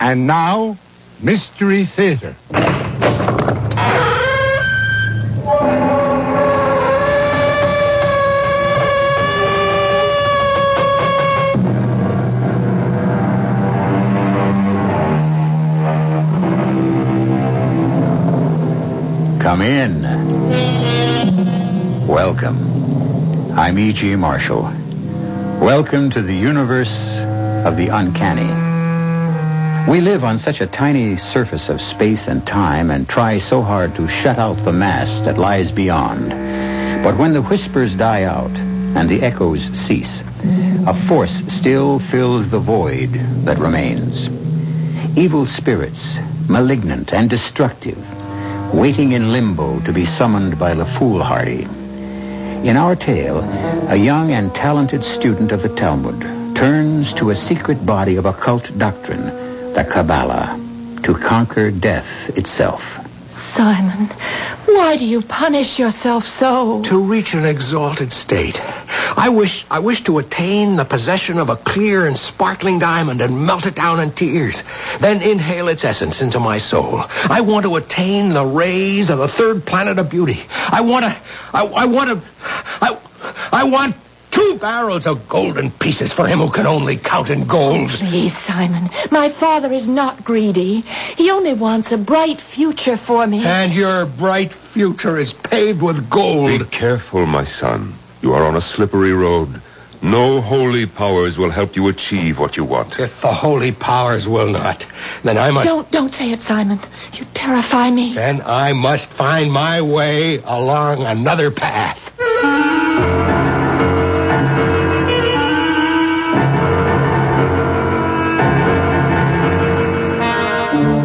And now, Mystery Theater. Come in. Welcome. I'm E.G. Marshall. Welcome to the universe of the uncanny. We live on such a tiny surface of space and time and try so hard to shut out the mass that lies beyond. But when the whispers die out and the echoes cease, a force still fills the void that remains. Evil spirits, malignant and destructive, waiting in limbo to be summoned by the foolhardy. In our tale, a young and talented student of the Talmud turns to a secret body of occult doctrine, the Kabbalah, to conquer death itself. Simon, why do you punish yourself so? To reach an exalted state. I wish to attain the possession of a clear and sparkling diamond and melt it down in tears. Then inhale its essence into my soul. I want to attain the rays of the third planet of beauty. I want 2 barrels of golden pieces for him who can only count in gold. Please, Simon, my father is not greedy. He only wants a bright future for me. And your bright future is paved with gold. Be careful, my son. You are on a slippery road. No holy powers will help you achieve what you want. If the holy powers will not, then I must... Don't say it, Simon. You terrify me. Then I must find my way along another path.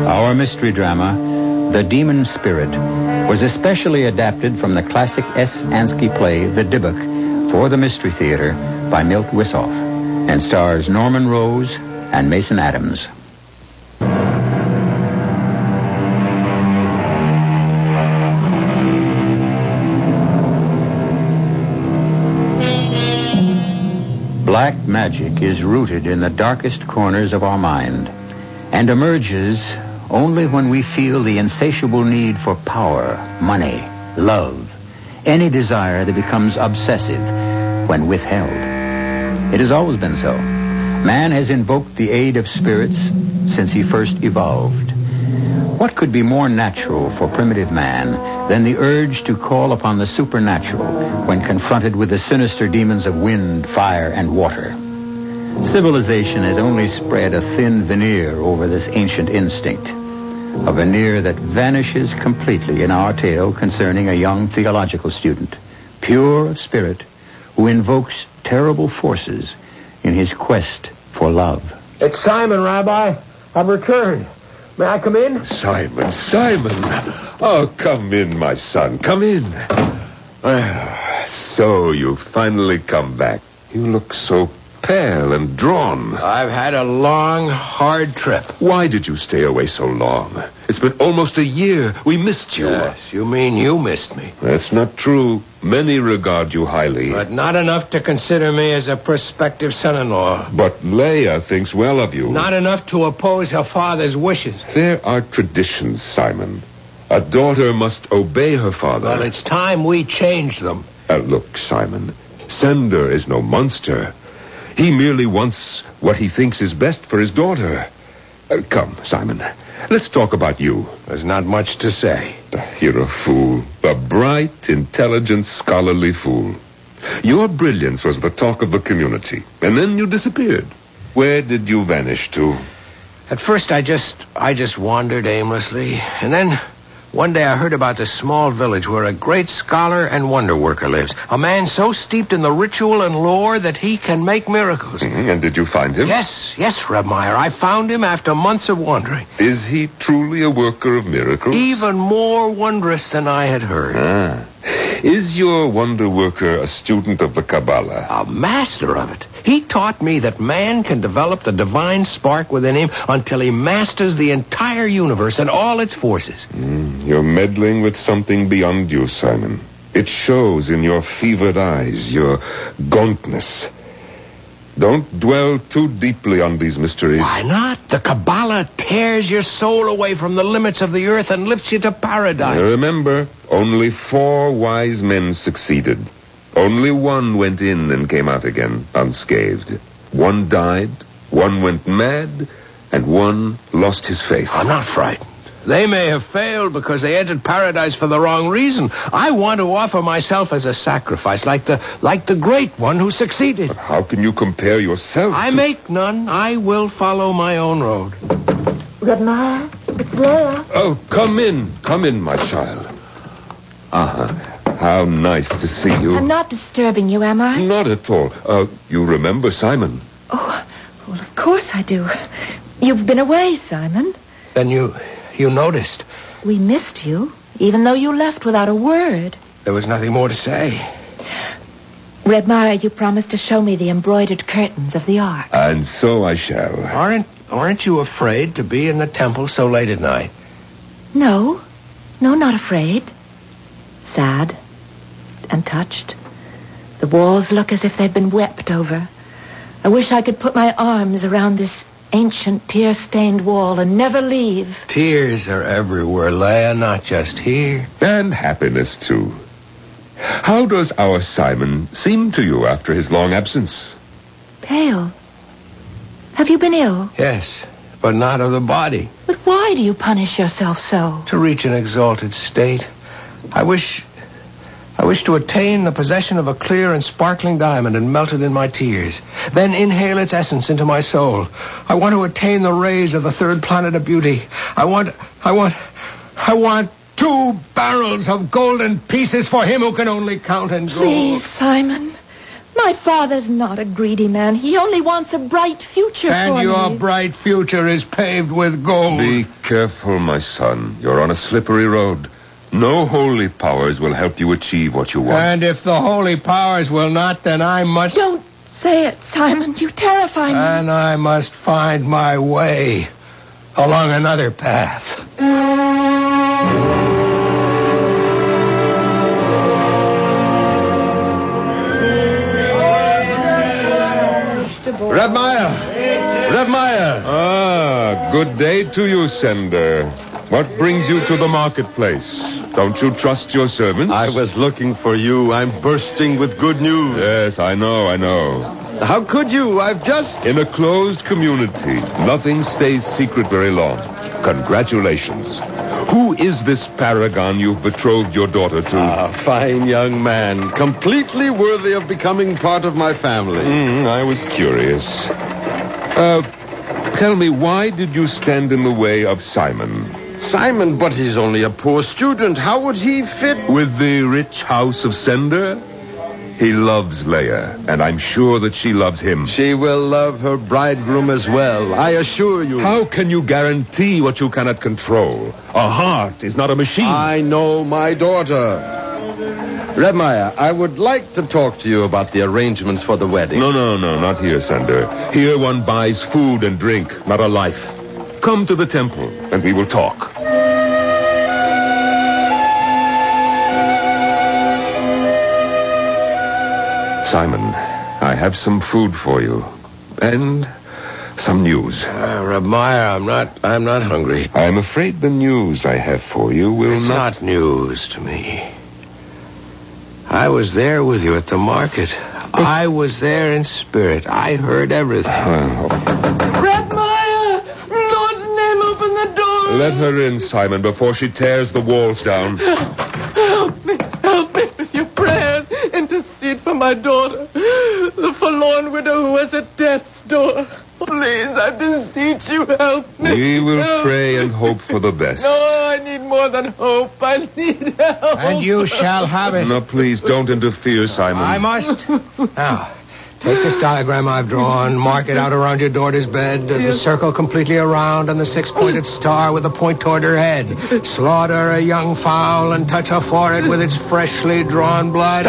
Our mystery drama, The Demon Spirit, was especially adapted from the classic S. Ansky play, The Dybbuk, for the Mystery Theater by Milt Wissoff, and stars Norman Rose and Mason Adams. Black magic is rooted in the darkest corners of our mind and emerges only when we feel the insatiable need for power, money, love, any desire that becomes obsessive when withheld. It has always been so. Man has invoked the aid of spirits since he first evolved. What could be more natural for primitive man than the urge to call upon the supernatural when confronted with the sinister demons of wind, fire, and water? Civilization has only spread a thin veneer over this ancient instinct, a veneer that vanishes completely in our tale concerning a young theological student, pure of spirit, who invokes terrible forces in his quest for love. It's Simon, Rabbi. I've returned. May I come in? Simon. Oh, come in, my son. Come in. So you've finally come back. You look so pale and drawn. I've had a long, hard trip. Why did you stay away so long? It's been almost a year. We missed you. Yes, you mean you missed me. That's not true. Many regard you highly. But not enough to consider me as a prospective son-in-law. But Leia thinks well of you. Not enough to oppose her father's wishes. There are traditions, Simon. A daughter must obey her father. Well, it's time we change them. Look, Simon, Sender is no monster. He merely wants what he thinks is best for his daughter. Come, Simon, let's talk about you. There's not much to say. You're a fool. A bright, intelligent, scholarly fool. Your brilliance was the talk of the community, and then you disappeared. Where did you vanish to? At first, I just wandered aimlessly, and then one day I heard about this small village where a great scholar and wonder worker lives. A man so steeped in the ritual and lore that he can make miracles. And did you find him? Yes, Reb Meyer. I found him after months of wandering. Is he truly a worker of miracles? Even more wondrous than I had heard. Is your wonder worker a student of the Kabbalah? A master of it. He taught me that man can develop the divine spark within him until he masters the entire universe and all its forces. You're meddling with something beyond you, Simon. It shows in your fevered eyes, your gauntness. Don't dwell too deeply on these mysteries. Why not? The Kabbalah tears your soul away from the limits of the earth and lifts you to paradise. Remember, only 4 wise men succeeded. Only 1 went in and came out again unscathed. 1 died, 1 went mad, and 1 lost his faith. I'm not frightened. They may have failed because they entered paradise for the wrong reason. I want to offer myself as a sacrifice, like the great one who succeeded. But how can you compare yourself I make none. I will follow my own road. Good morning. It's Leia. Oh, come in, my child. How nice to see you. I'm not disturbing you, am I? Not at all. You remember Simon? Oh, well, of course I do. You've been away, Simon. Then you noticed. We missed you, even though you left without a word. There was nothing more to say. Red Mara, you promised to show me the embroidered curtains of the ark. And so I shall. Aren't you afraid to be in the temple so late at night? No, not afraid. Sad and touched. The walls look as if they've been wept over. I wish I could put my arms around this ancient tear-stained wall and never leave. Tears are everywhere, Leia, not just here. And happiness, too. How does our Simon seem to you after his long absence? Pale. Have you been ill? Yes, but not of the body. But why do you punish yourself so? To reach an exalted state. I wish to attain the possession of a clear and sparkling diamond and melt it in my tears. Then inhale its essence into my soul. I want to attain the rays of the 3rd planet of beauty. I want 2 barrels of golden pieces for him who can only count in gold. Please, Simon. My father's not a greedy man. He only wants a bright future for me. And your bright future is paved with gold. Be careful, my son. You're on a slippery road. No holy powers will help you achieve what you want. And if the holy powers will not, then I must... Don't say it, Simon. You terrify me. And I must find my way along another path. Reb Meyer! Ah, good day to you, Sender. What brings you to the marketplace? Don't you trust your servants? I was looking for you. I'm bursting with good news. Yes, I know. How could you? I've just... In a closed community, nothing stays secret very long. Congratulations. Who is this paragon you've betrothed your daughter to? A fine young man, completely worthy of becoming part of my family. I was curious. Tell me, why did you stand in the way of Simon? Simon, but he's only a poor student. How would he fit? With the rich house of Sender? He loves Leia, and I'm sure that she loves him. She will love her bridegroom as well, I assure you. How can you guarantee what you cannot control? A heart is not a machine. I know my daughter. Reb Meyer, I would like to talk to you about the arrangements for the wedding. No, not here, Sender. Here one buys food and drink, not a life. Come to the temple, and we will talk. Simon, I have some food for you. And some news. Reb Meyer, I'm not hungry. I'm afraid the news I have for you will It's not news to me. I was there with you at the market. I was there in spirit. I heard everything. Red Maya! In Lord's name, open the door! Let her in, Simon, before she tears the walls down. Help me with your prayers. Intercede for my daughter, the forlorn widow who is at death's door. Please, I beseech you, help me. We will pray and hope for the best. No, I need more than hope. I need help. And you shall have it. No, please, don't interfere, Simon. I must. Now, take this diagram I've drawn, mark it out around your daughter's bed, the circle completely around, and the 6-pointed star with the point toward her head. Slaughter a young fowl and touch her forehead with its freshly drawn blood.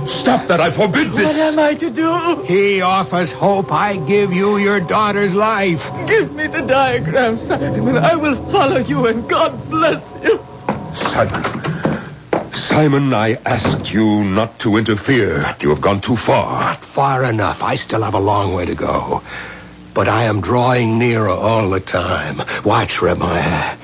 Stop that. I forbid this. What am I to do? He offers hope. I give you your daughter's life. Give me the diagram, Simon. I will follow you, and God bless you. Simon. Simon, I asked you not to interfere. You have gone too far. Not far enough. I still have a long way to go. But I am drawing nearer all the time. Watch, Rabbi.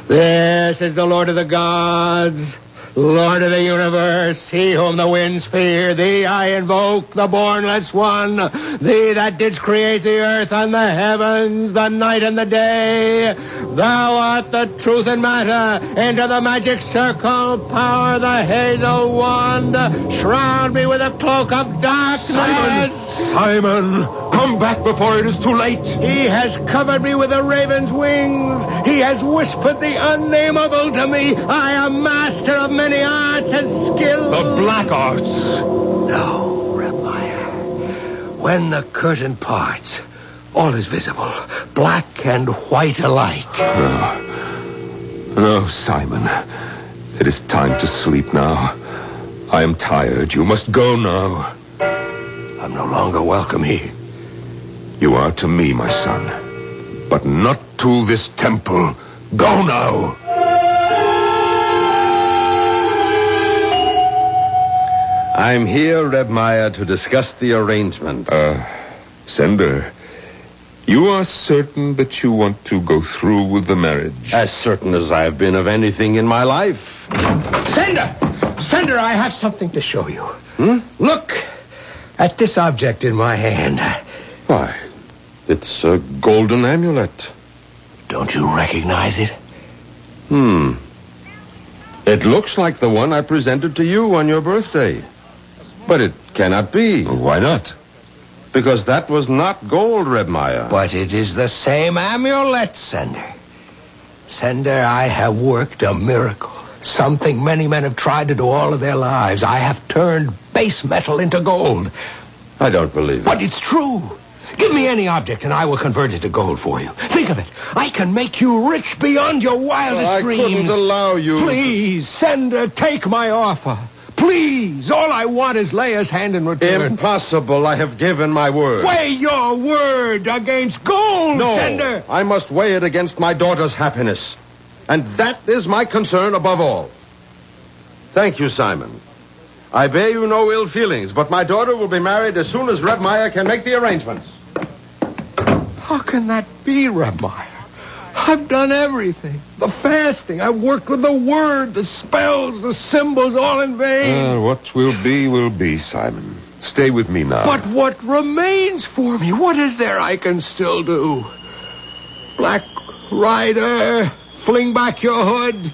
This is the Lord of the gods, Lord of the universe, he whom the winds fear. Thee I invoke, the bornless one, thee that didst create the earth and the heavens, the night and the day. Thou art the truth and matter. Into the magic circle, power the hazel wand. Shroud me with a cloak of darkness. Simon, come back before it is too late. He has covered me with a raven's wings. He has whispered the unnameable to me. I am master of many arts and skills. The black arts. No, Rabbi. When the curtain parts, all is visible, black and white alike. No, Simon. It is time to sleep now. I am tired. You must go now. I'm no longer welcome here. You are to me, my son, but not to this temple. Go now. I'm here, Reb Maya, to discuss the arrangements. Sender, you are certain that you want to go through with the marriage? As certain as I have been of anything in my life. Sender, I have something to show you. Look at this object in my hand. Why, it's a golden amulet. Don't you recognize it? It looks like the one I presented to you on your birthday. But it cannot be. Why not? Because that was not gold, Reb Maya. But it is the same amulet, Sender. Sender, I have worked a miracle. Something many men have tried to do all of their lives. I have turned base metal into gold. I don't believe it. But it's true. Give me any object and I will convert it to gold for you. Think of it. I can make you rich beyond your wildest dreams. I couldn't allow you. Please, Sender, take my offer. Please. All I want is Leia's hand in return. Impossible. I have given my word. Weigh your word against gold, No, Sender. I must weigh it against my daughter's happiness. And that is my concern above all. Thank you, Simon. I bear you no ill feelings, but my daughter will be married as soon as Reb Maya can make the arrangements. How can that be, Reb Maya? I've done everything. The fasting. I've worked with the word, the spells, the symbols, all in vain. What will be, Simon. Stay with me now. But what remains for me? What is there I can still do? Black Rider, fling back your hood.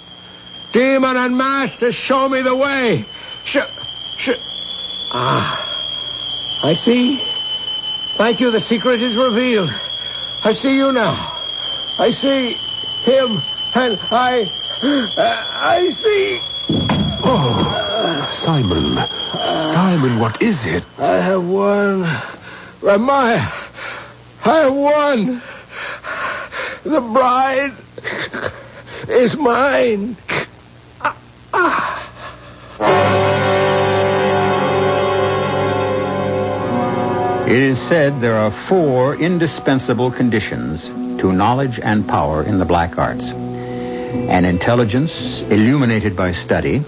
Demon and master, show me the way. I see. Thank you, the secret is revealed. I see you now. I see him, and I see... Oh, Simon, what is it? I have won. Ramaya, I have won. The bride is mine. It is said there are 4 indispensable conditions to knowledge and power in the black arts. An intelligence illuminated by study,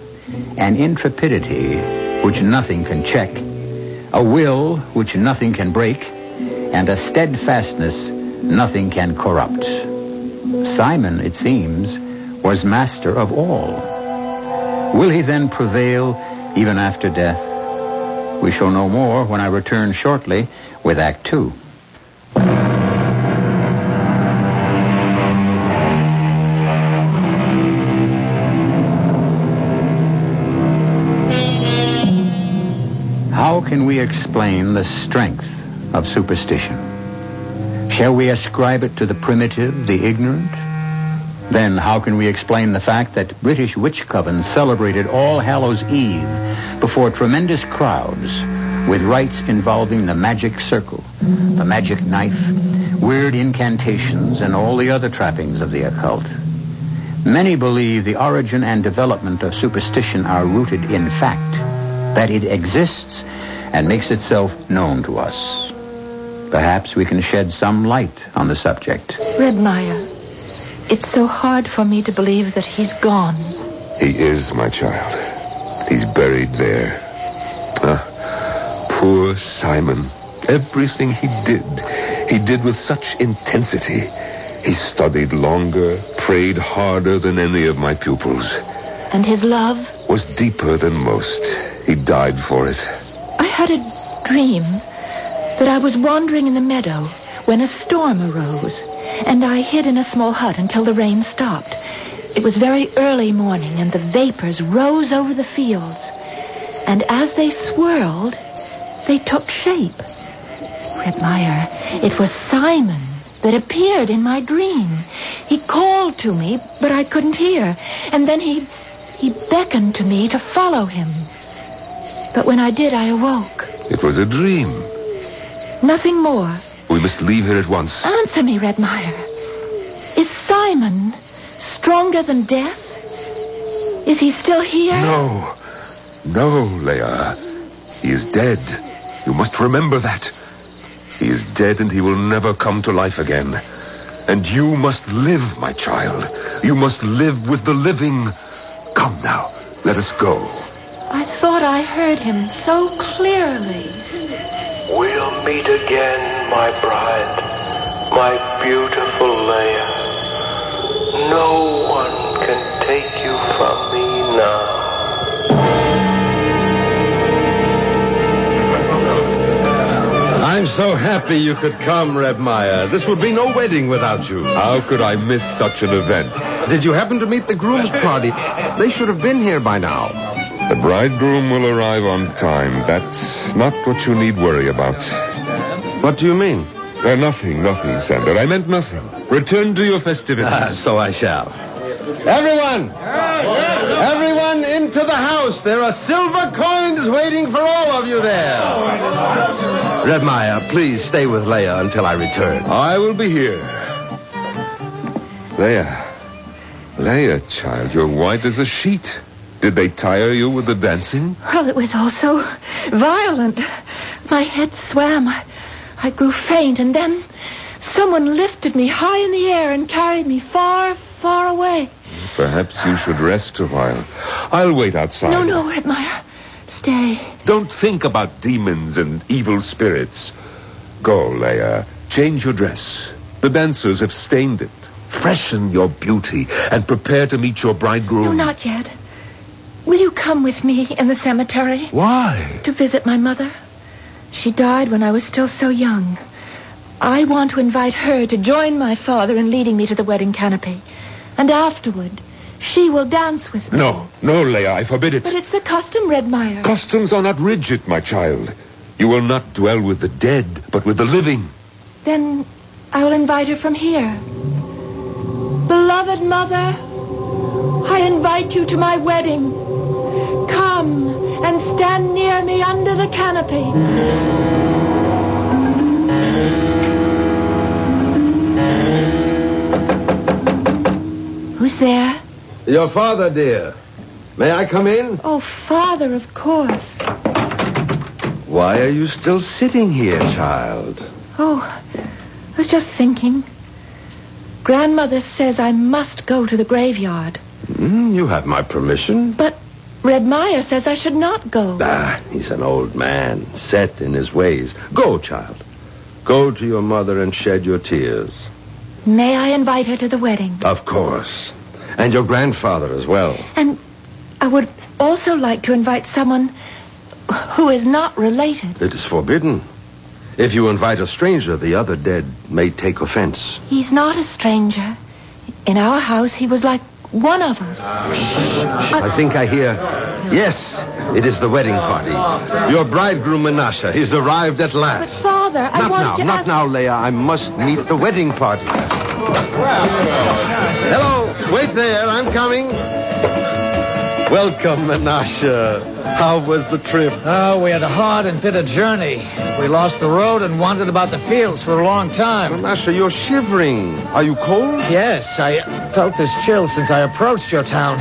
an intrepidity which nothing can check, a will which nothing can break, and a steadfastness nothing can corrupt. Simon, it seems, was master of all. Will he then prevail even after death? We shall know more when I return shortly with Act 2. How can we explain the strength of superstition? Shall we ascribe it to the primitive, the ignorant? Then how can we explain the fact that British witch covens celebrated All Hallows Eve before tremendous crowds with rites involving the magic circle, the magic knife, weird incantations, and all the other trappings of the occult? Many believe the origin and development of superstition are rooted in fact, that it exists and makes itself known to us. Perhaps we can shed some light on the subject. Reb Maya, it's so hard for me to believe that he's gone. He is, my child. He's buried there. Poor Simon. Everything he did with such intensity. He studied longer, prayed harder than any of my pupils. And his love? Was deeper than most. He died for it. I had a dream that I was wandering in the meadow when a storm arose, and I hid in a small hut until the rain stopped. It was very early morning, and the vapors rose over the fields. And as they swirled, they took shape. Red Meyer, it was Simon that appeared in my dream. He called to me, but I couldn't hear. And then he beckoned to me to follow him. But when I did, I awoke. It was a dream. Nothing more. We must leave here at once. Answer me, Red Meyer. Is Simon stronger than death? Is he still here? No, Leia. He is dead. You must remember that. He is dead and he will never come to life again. And you must live, my child. You must live with the living. Come now, let us go. I thought I heard him so clearly. We'll meet again, my bride, my beautiful Leia. No one can take you from me now. I'm so happy you could come, Reb Meyer. This would be no wedding without you. How could I miss such an event? Did you happen to meet the groom's party? They should have been here by now. The bridegroom will arrive on time. That's not what you need worry about. What do you mean? Nothing, Sander. I meant nothing. Return to your festivities. So I shall. Everyone into the house. There are silver coins waiting for all of you there. Reb Meyer, please stay with Leia until I return. I will be here. Leia, child, you're white as a sheet. Did they tire you with the dancing? Well, it was all so violent. My head swam. I grew faint, and then someone lifted me high in the air and carried me far, far away. Perhaps you should rest a while. I'll wait outside. No, Red Meyer. Stay. Don't think about demons and evil spirits. Go, Leia. Change your dress. The dancers have stained it. Freshen your beauty and prepare to meet your bridegroom. No, not yet. Will you come with me in the cemetery? Why? To visit my mother. She died when I was still so young. I want to invite her to join my father in leading me to the wedding canopy. And afterward, she will dance with me. No, Leia, I forbid it. But it's the custom, Red Meyer. Customs are not rigid, my child. You will not dwell with the dead, but with the living. Then I will invite her from here. Beloved mother, I invite you to my wedding. Come and stand near me under the canopy. Who's there? Your father, dear. May I come in? Oh, Father, of course. Why are you still sitting here, child? Oh, I was just thinking. Grandmother says I must go to the graveyard. You have my permission. But Red Meyer says I should not go. He's an old man, set in his ways. Go, child. Go to your mother and shed your tears. May I invite her to the wedding? Of course. And your grandfather as well. And I would also like to invite someone who is not related. It is forbidden. If you invite a stranger, the other dead may take offense. He's not a stranger. In our house, he was like one of us. I think I hear... Yes, it is the wedding party. Your bridegroom, Menashe, he's arrived at But, last. Father, I want to Not now, Leia. I must meet the wedding party. Hello. Wait there. I'm coming. Welcome, Menashe. How was the trip? Oh, we had a hard and bitter journey. We lost the road and wandered about the fields for a long time. Menashe, you're shivering. Are you cold? Yes, I felt this chill since I approached your town.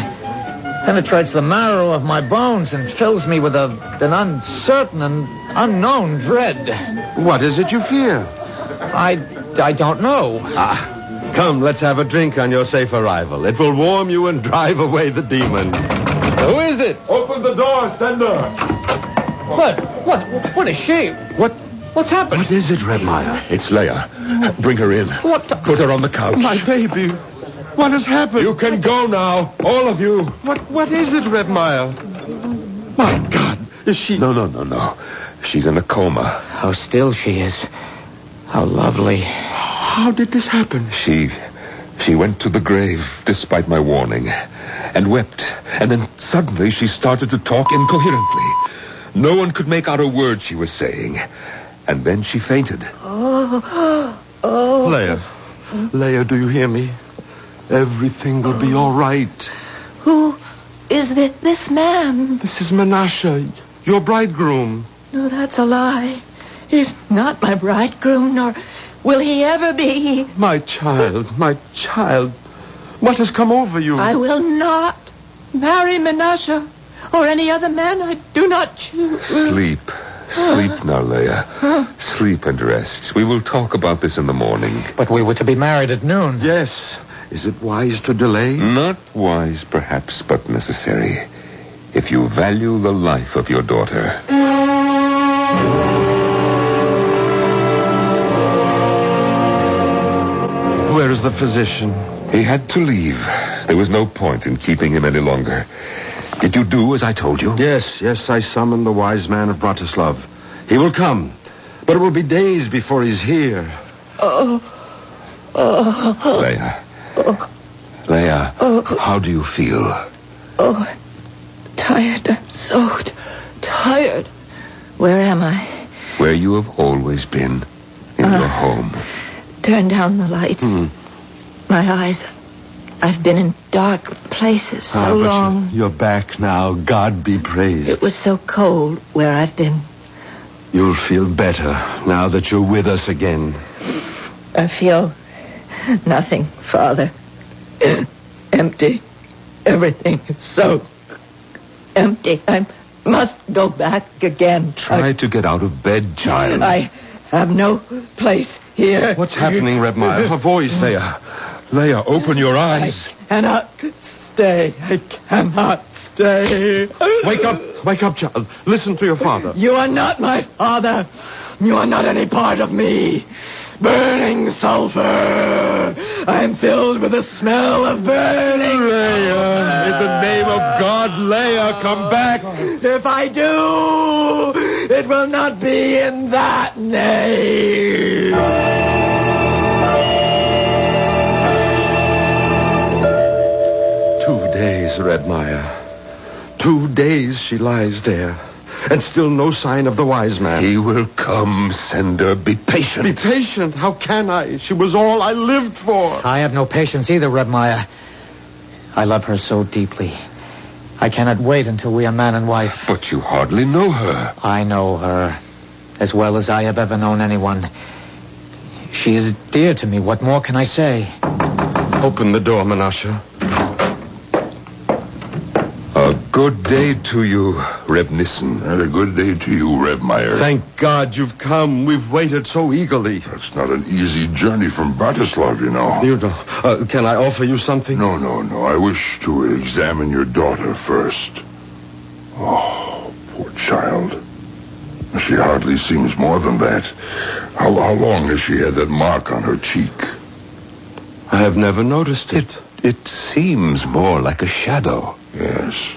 Penetrates the marrow of my bones and fills me with an uncertain and unknown dread. What is it you fear? I don't know. Come, let's have a drink on your safe arrival. It will warm you and drive away the demons. Who is it? Open the door, Sender. What is she? What's happened? What is it, Reb Meyer? It's Leia. Bring her in. What the... Put her on the couch. My baby. What has happened? You can go now, all of you. What is it, Reb Meyer? My God. Is she... No. She's in a coma. How still she is. How lovely. How did this happen? She went to the grave despite my warning and wept. And then suddenly she started to talk incoherently. No one could make out a word she was saying. And then she fainted. Oh. Leia, do you hear me? Everything will be all right. Who is this man? This is Menashe, your bridegroom. No, that's a lie. He's not my bridegroom, nor will he ever be. My child. What has come over you? I will not marry Menashe or any other man I do not choose. Sleep now, Leia. Sleep and rest. We will talk about this in the morning. But we were to be married at noon. Yes. Is it wise to delay? Not wise, perhaps, but necessary. If you value the life of your daughter. Where is the physician? He had to leave. There was no point in keeping him any longer. Did you do as I told you? Yes, I summoned the wise man of Bratislav. He will come, but it will be days before he's here. Leia, how do you feel? Tired. I'm so tired. Where am I? Where you have always been. In your home. Turn down the lights. My eyes. I've been in dark places so long. You're back now. God be praised. It was so cold where I've been. You'll feel better now that you're with us again. I feel nothing, Father. Empty. Everything is so empty. I must go back again. Try to get out of bed, child. I have no place here. What's happening, Reb Meyer? Her voice. Leia, open your eyes. I cannot stay. Wake up, child. Listen to your father. You are not my father. You are not any part of me. Burning sulfur. I am filled with the smell of burning. Leia, in the name of God, Leia, come back. If I do, it will not be in that name. 2 days, Red Meyer. 2 days she lies there. And still no sign of the wise man. He will come, Sender. Be patient. Be patient? How can I? She was all I lived for. I have no patience either, Reb Meyer. I love her so deeply. I cannot wait until we are man and wife. But you hardly know her. I know her as well as I have ever known anyone. She is dear to me. What more can I say? Open the door, Menashe. A good day to you, Reb Nissen. And a good day to you, Reb Meyer. Thank God you've come. We've waited so eagerly. That's not an easy journey from Bratislav, you know. You know. Can I offer you something? No. I wish to examine your daughter first. Oh, poor child. She hardly seems more than that. How long has she had that mark on her cheek? I have never noticed it. It seems more like a shadow. Yes.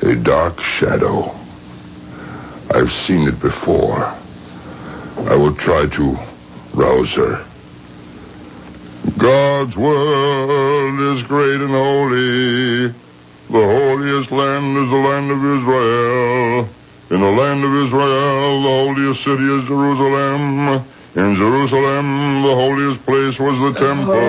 A dark shadow. I've seen it before. I will try to rouse her. God's word is great and holy. The holiest land is the land of Israel. In the land of Israel, the holiest city is Jerusalem. In Jerusalem, the holiest place was the temple.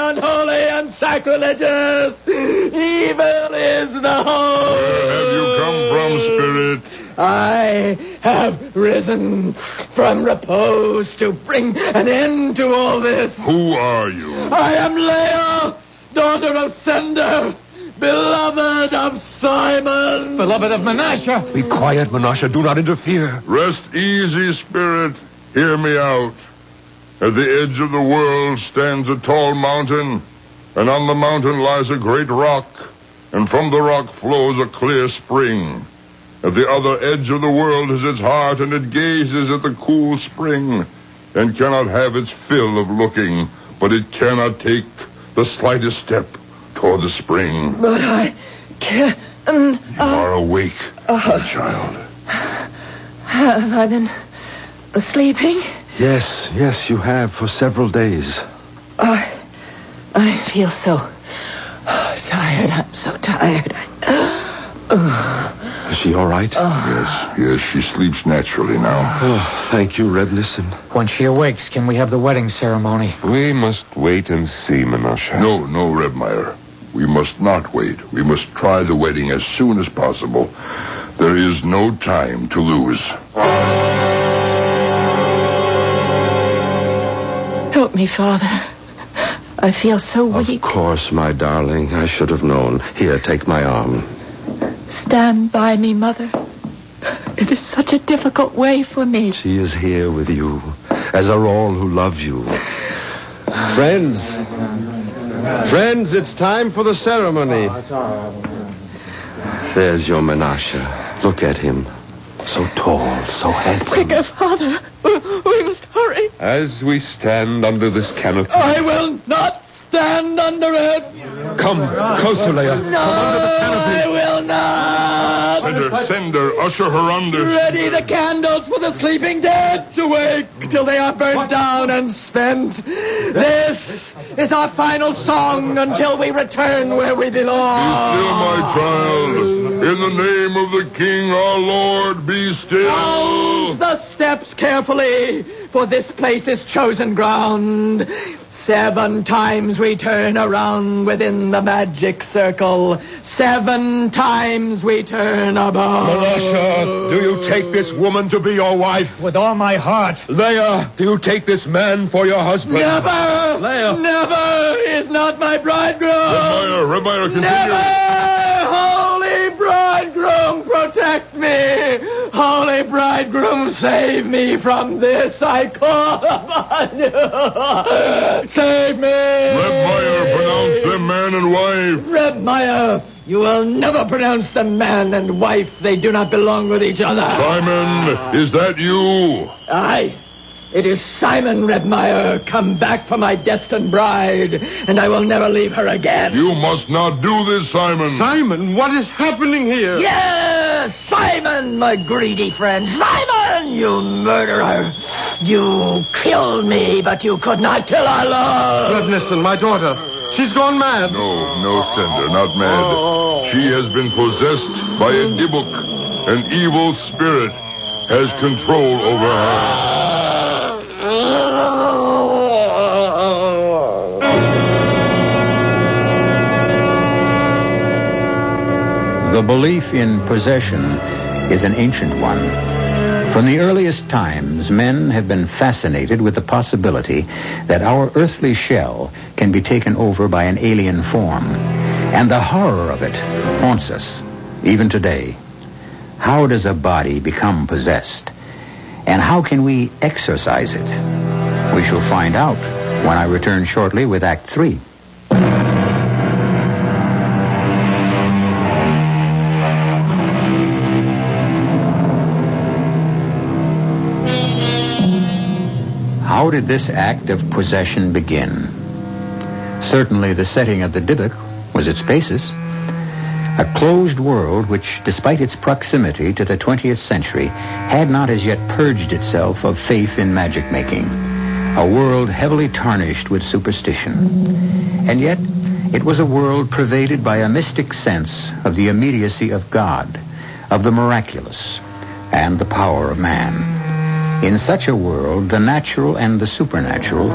Unholy and sacrilegious. Evil is the whole. Where have you come from, Spirit? I have risen from repose to bring an end to all this. Who are you? I am Leia, daughter of Sender, beloved of Simon. Beloved of Menashe. Be quiet, Menashe. Do not interfere. Rest easy, Spirit. Hear me out. At the edge of the world stands a tall mountain, and on the mountain lies a great rock, and from the rock flows a clear spring. At the other edge of the world is its heart, and it gazes at the cool spring, and cannot have its fill of looking, but it cannot take the slightest step toward the spring. But I can't... You are awake, my child. Have I been sleeping? Yes, you have for several days. I feel so tired. I'm so tired. Is she all right? Yes, she sleeps naturally now. Oh, thank you, Rebnissen. When she awakes, can we have the wedding ceremony? We must wait and see, Menashe. No, Rebmeyer. We must not wait. We must try the wedding as soon as possible. There is no time to lose. Help me, Father. I feel so weak. Of course, my darling. I should have known. Here, take my arm. Stand by me, Mother. It is such a difficult way for me. She is here with you, as are all who love you. Friends, it's time for the ceremony. There's your Menashe. Look at him. So tall, so handsome. Quicker, Father. We must hurry. As we stand under this canopy... I will not stand under it. Come, closer, Leia. No, I will not. Send her. Usher her under. Ready the candles for the sleeping dead to wake till they are burnt down and spent. This is our final song until we return where we belong. Be still, my child. In the name of the King, our Lord, be still. Rouse the steps carefully, for this place is chosen ground. 7 times we turn around within the magic circle. 7 times we turn about. Menashe, do you take this woman to be your wife? With all my heart. Leia, do you take this man for your husband? Never! Leia. Never is not my bridegroom! Rebmeyer, continue. Never! Holy bridegroom, protect me! Holy bridegroom, save me from this, I call upon you! Save me! Rebmeyer, pronounce them man and wife. Rebmeyer, you will never pronounce them man and wife. They do not belong with each other. Simon, is that you? Aye. It is Simon Rebmeyer, come back for my destined bride, and I will never leave her again. You must not do this, Simon. Simon, what is happening here? Yes, Simon, my greedy friend. Simon, you murderer. You killed me, but you could not kill our love. Rebnissen, my daughter. She's gone mad. No, Sender, not mad. She has been possessed by a Dibuk. An evil spirit has control over her. The belief in possession is an ancient one. From the earliest times, men have been fascinated with the possibility that our earthly shell can be taken over by an alien form. And the horror of it haunts us, even today. How does a body become possessed? And how can we exorcise it? We shall find out when I return shortly with Act 3. How did this act of possession begin? Certainly the setting of the Dybbuk was its basis. A closed world which, despite its proximity to the 20th century, had not as yet purged itself of faith in magic-making. A world heavily tarnished with superstition. And yet, it was a world pervaded by a mystic sense of the immediacy of God, of the miraculous, and the power of man. In such a world, the natural and the supernatural,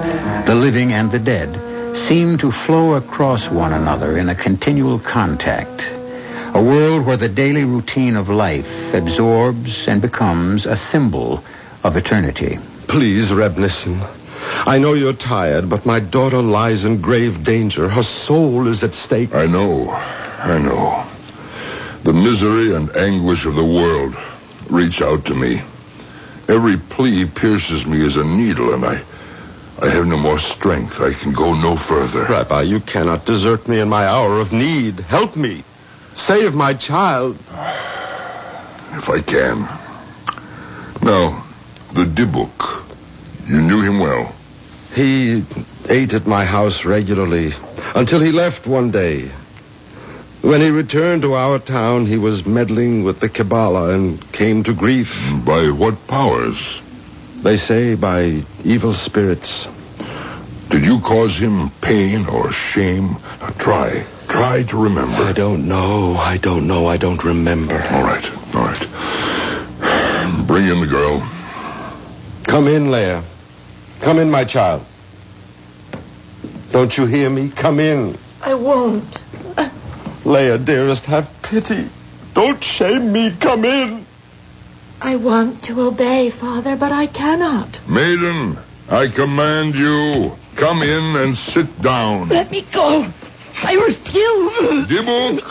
the living and the dead, seem to flow across one another in a continual contact. A world where the daily routine of life absorbs and becomes a symbol of eternity. Please, Rebnissen. I know you're tired, but my daughter lies in grave danger. Her soul is at stake. I know. The misery and anguish of the world reach out to me. Every plea pierces me as a needle, and I have no more strength. I can go no further. Rabbi, you cannot desert me in my hour of need. Help me. Save my child. If I can. Now, the Dybbuk. You knew him well. He ate at my house regularly until he left one day. When he returned to our town, he was meddling with the Kabbalah and came to grief. By what powers? They say by evil spirits. Did you cause him pain or shame? Now try to remember. I don't know. I don't remember. All right. Bring in the girl. Come in, Leia. Come in, my child. Don't you hear me? Come in. I won't. Leia, dearest, have pity. Don't shame me. Come in. I want to obey, Father, but I cannot. Maiden, I command you, come in and sit down. Let me go. I refuse. Dybbuk,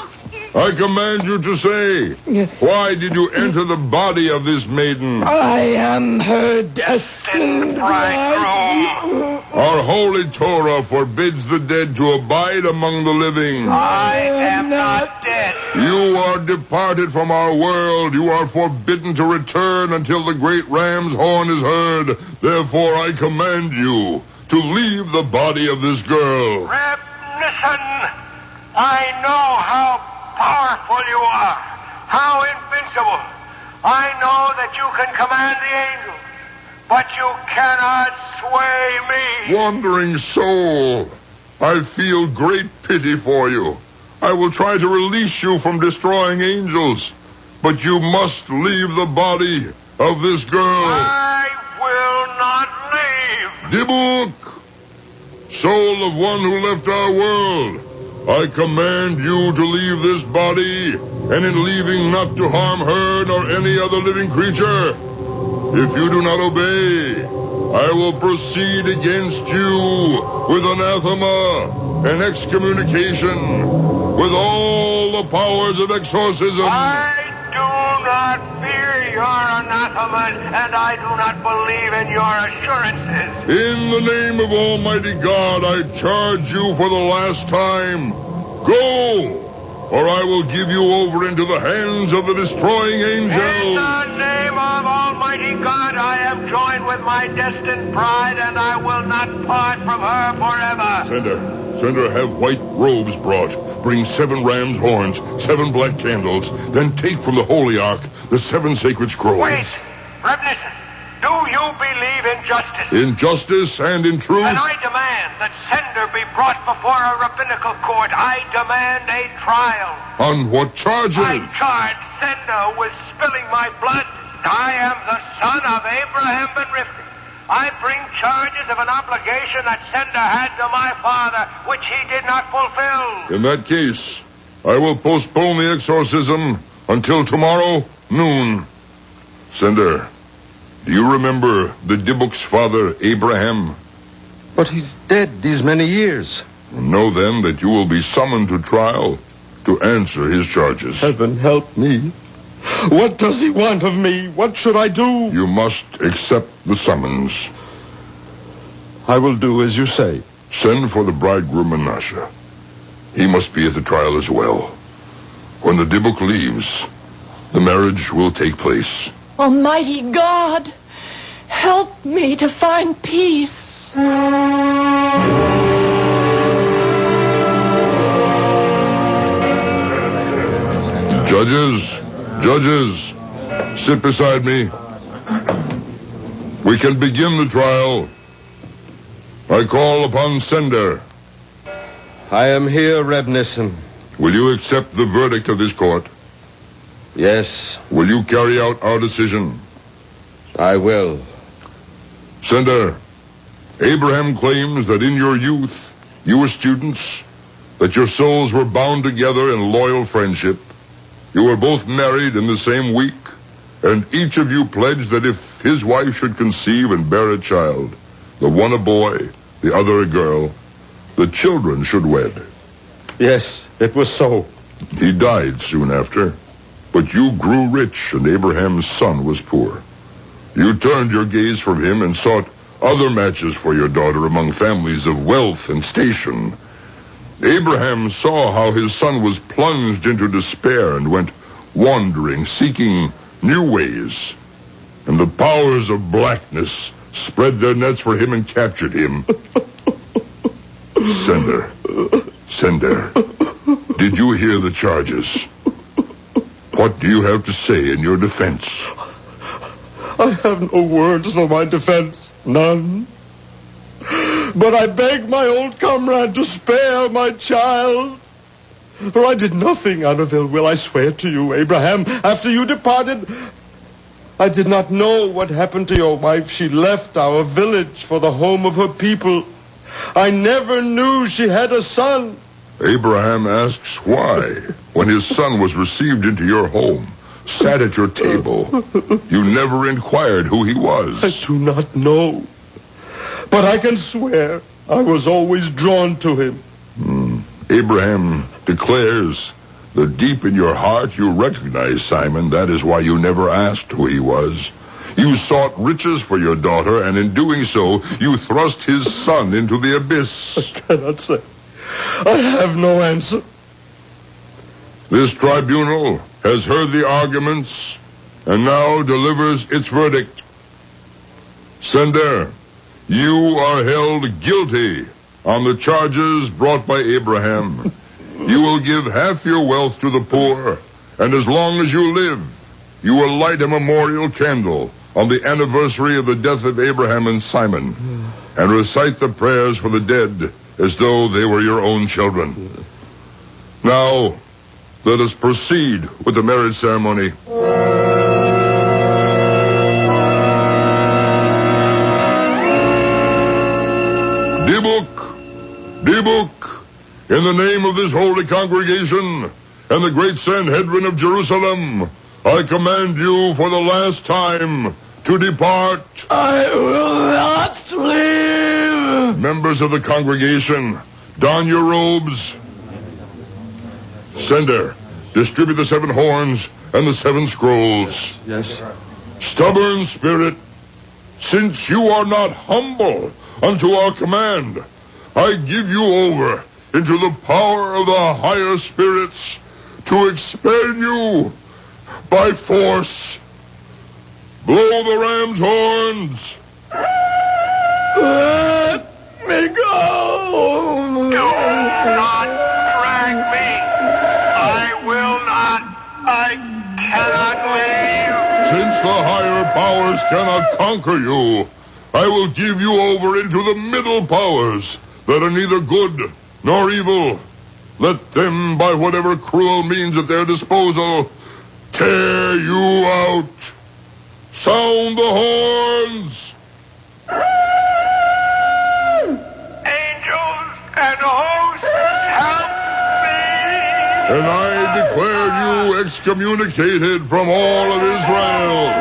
I command you to say, why did you enter the body of this maiden? I am her destined bride. Our holy Torah forbids the dead to abide among the living. I am not dead. You are departed from our world. You are forbidden to return until the great ram's horn is heard. Therefore, I command you to leave the body of this girl. Reb Nissen, I know how powerful you are, how invincible. I know that you can command the angels, but you cannot sway me. Wandering soul, I feel great pity for you. I will try to release you from destroying angels, but you must leave the body of this girl. I will not leave. Dybbuk, soul of one who left our world, I command you to leave this body, and in leaving not to harm her nor any other living creature. If you do not obey, I will proceed against you with anathema and excommunication, with all the powers of exorcism. I do not fear your anathemas, and I do not believe in your assurances. In the name of Almighty God, I charge you for the last time. Go, or I will give you over into the hands of the destroying angel. In the name of Almighty God, I am joined with my destined bride, and I will not part from her forever. Sender, have white robes brought. Bring 7 ram's horns, 7 black candles. Then take from the holy ark the 7 sacred scrolls. Wait, Reb Nissen, do you believe in justice? In justice and in truth. Then I demand that Sender be brought before a rabbinical court. I demand a trial. On what charges? I charge Sender with spilling my blood. I am the son of Abraham ben Rivka. I bring charges of an obligation that Sender had to my father, which he did not fulfill. In that case, I will postpone the exorcism until tomorrow noon. Sender, do you remember the Dybbuk's father, Abraham? But he's dead these many years. Know then that you will be summoned to trial to answer his charges. Heaven help me. What does he want of me? What should I do? You must accept the summons. I will do as you say. Send for the bridegroom Menashe. He must be at the trial as well. When the Dybbuk leaves, the marriage will take place. Almighty God, help me to find peace. Judges, sit beside me. We can begin the trial. I call upon Sender. I am here, Reb Nissen. Will you accept the verdict of this court? Yes. Will you carry out our decision? I will. Sender, Abraham claims that in your youth, you were students, that your souls were bound together in loyal friendship. You were both married in the same week, and each of you pledged that if his wife should conceive and bear a child, the one a boy, the other a girl, the children should wed. Yes, it was so. He died soon after, but you grew rich, and Abraham's son was poor. You turned your gaze from him and sought other matches for your daughter among families of wealth and station. Abraham saw how his son was plunged into despair and went wandering, seeking new ways. And the powers of blackness spread their nets for him and captured him. Sender, did you hear the charges? What do you have to say in your defense? I have no words for my defense. None. But I beg my old comrade to spare my child. For I did nothing out of ill will, I swear to you, Abraham. After you departed, I did not know what happened to your wife. She left our village for the home of her people. I never knew she had a son. Abraham asks why, when his son was received into your home, sat at your table, you never inquired who he was. I do not know. But I can swear I was always drawn to him. Abraham declares that deep in your heart you recognize Simon. That is why you never asked who he was. You sought riches for your daughter, and in doing so, you thrust his son into the abyss. I cannot say. I have no answer. This tribunal has heard the arguments and now delivers its verdict. Sender, you are held guilty on the charges brought by Abraham. You will give half your wealth to the poor, and as long as you live, you will light a memorial candle on the anniversary of the death of Abraham and Simon, and recite the prayers for the dead as though they were your own children. Now, let us proceed with the marriage ceremony. Dibuk, in the name of this holy congregation and the great Sanhedrin of Jerusalem, I command you for the last time to depart. I will not leave. Members of the congregation, don your robes. Sender, distribute the 7 horns and the 7 scrolls. Yes. Stubborn spirit, since you are not humble unto our command, I give you over into the power of the higher spirits to expel you by force. Blow the ram's horns. Let me go. Do not drag me. I will not. I cannot leave. Since the higher powers cannot conquer you, I will give you over into the middle powers that are neither good nor evil. Let them, by whatever cruel means at their disposal, tear you out. Sound the horns. Angels and hosts, help me. And I declare you excommunicated from all of Israel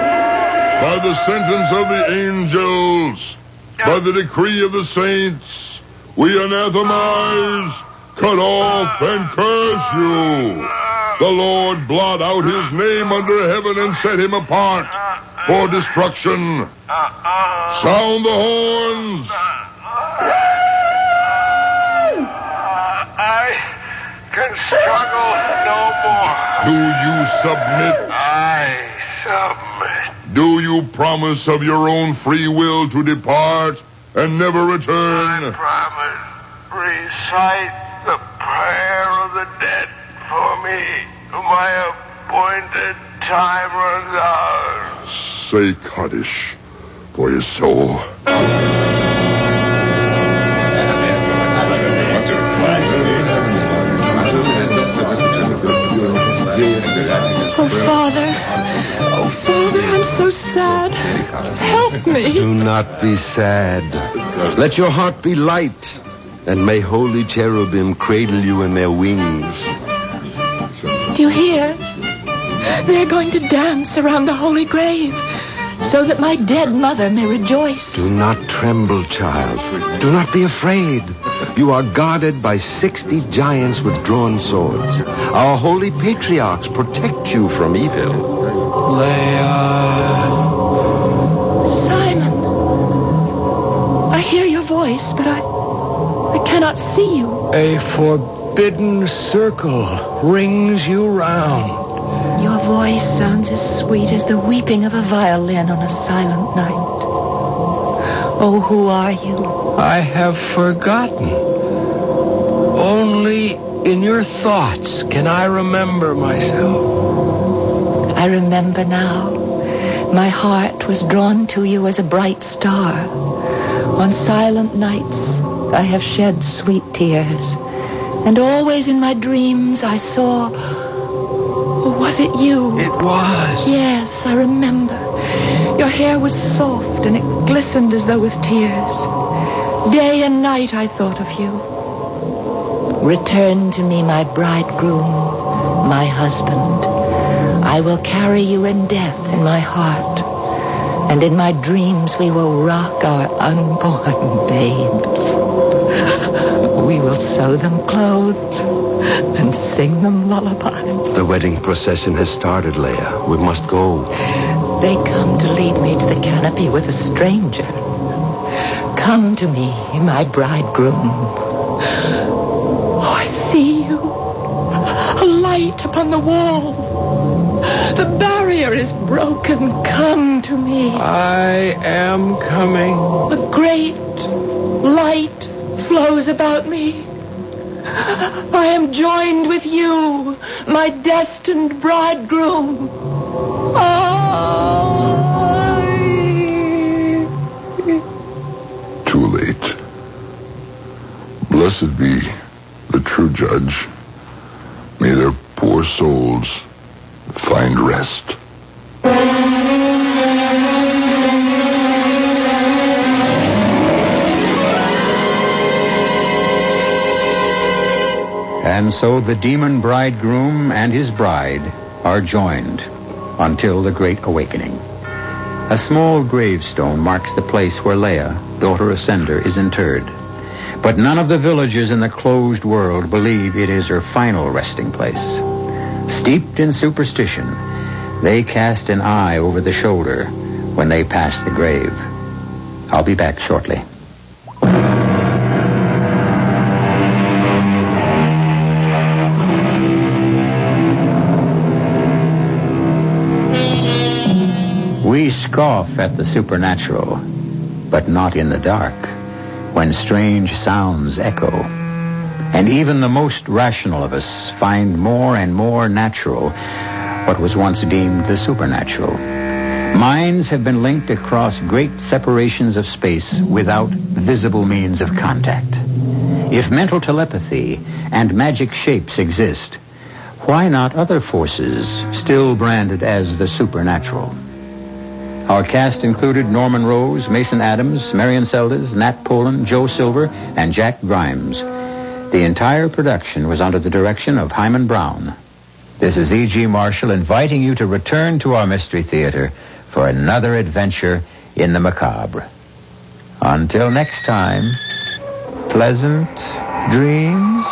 by the sentence of the angels, by the decree of the saints. We anathemize, cut off, and curse you. The Lord blot out his name under heaven and set him apart for destruction. Sound the horns. I can struggle no more. Do you submit? I submit. Do you promise of your own free will to depart and never return? I promise. Recite the prayer of the dead for me. My appointed time runs out. Say Kaddish for his soul. Oh, Father, I'm so sad. Help me. Do not be sad. Let your heart be light, and may holy cherubim cradle you in their wings. Do you hear? They're going to dance around the holy grave so that my dead mother may rejoice. Do not tremble, child. Do not be afraid. You are guarded by 60 giants with drawn swords. Our holy patriarchs protect you from evil. Leia. Simon. cannot see you. A forbidden circle rings you round. Your voice sounds as sweet as the weeping of a violin on a silent night. Oh, who are you? I have forgotten. Only in your thoughts can I remember myself. I remember now. My heart was drawn to you as a bright star. On silent nights, I have shed sweet tears. And always in my dreams, I saw... Was it you? It was. Yes, I remember. Your hair was soft and it glistened as though with tears. Day and night I thought of you. Return to me, my bridegroom, my husband. I will carry you in death in my heart. And in my dreams we will rock our unborn babes. We will sew them clothes and sing them lullabies. The wedding procession has started, Leia. We must go. They come to lead me to the canopy with a stranger. Come to me, my bridegroom. Oh, I see you. A light upon the wall. The barrier is broken. Come to me. I am coming. A great light flows about me. I am joined with you, my destined bridegroom. Too late. Blessed be the true judge. May their poor souls find rest. And so the demon bridegroom and his bride are joined until the Great Awakening. A small gravestone marks the place where Leia, daughter of Sender, is interred. But none of the villagers in the closed world believe it is her final resting place. Steeped in superstition, they cast an eye over the shoulder when they pass the grave. I'll be back shortly. We scoff at the supernatural, but not in the dark, when strange sounds echo. And even the most rational of us find more and more natural what was once deemed the supernatural. Minds have been linked across great separations of space without visible means of contact. If mental telepathy and magic shapes exist, why not other forces still branded as the supernatural? Our cast included Norman Rose, Mason Adams, Marion Seldes, Nat Poland, Joe Silver, and Jack Grimes. The entire production was under the direction of Hyman Brown. This is E.G. Marshall inviting you to return to our Mystery Theater for another adventure in the macabre. Until next time, pleasant dreams.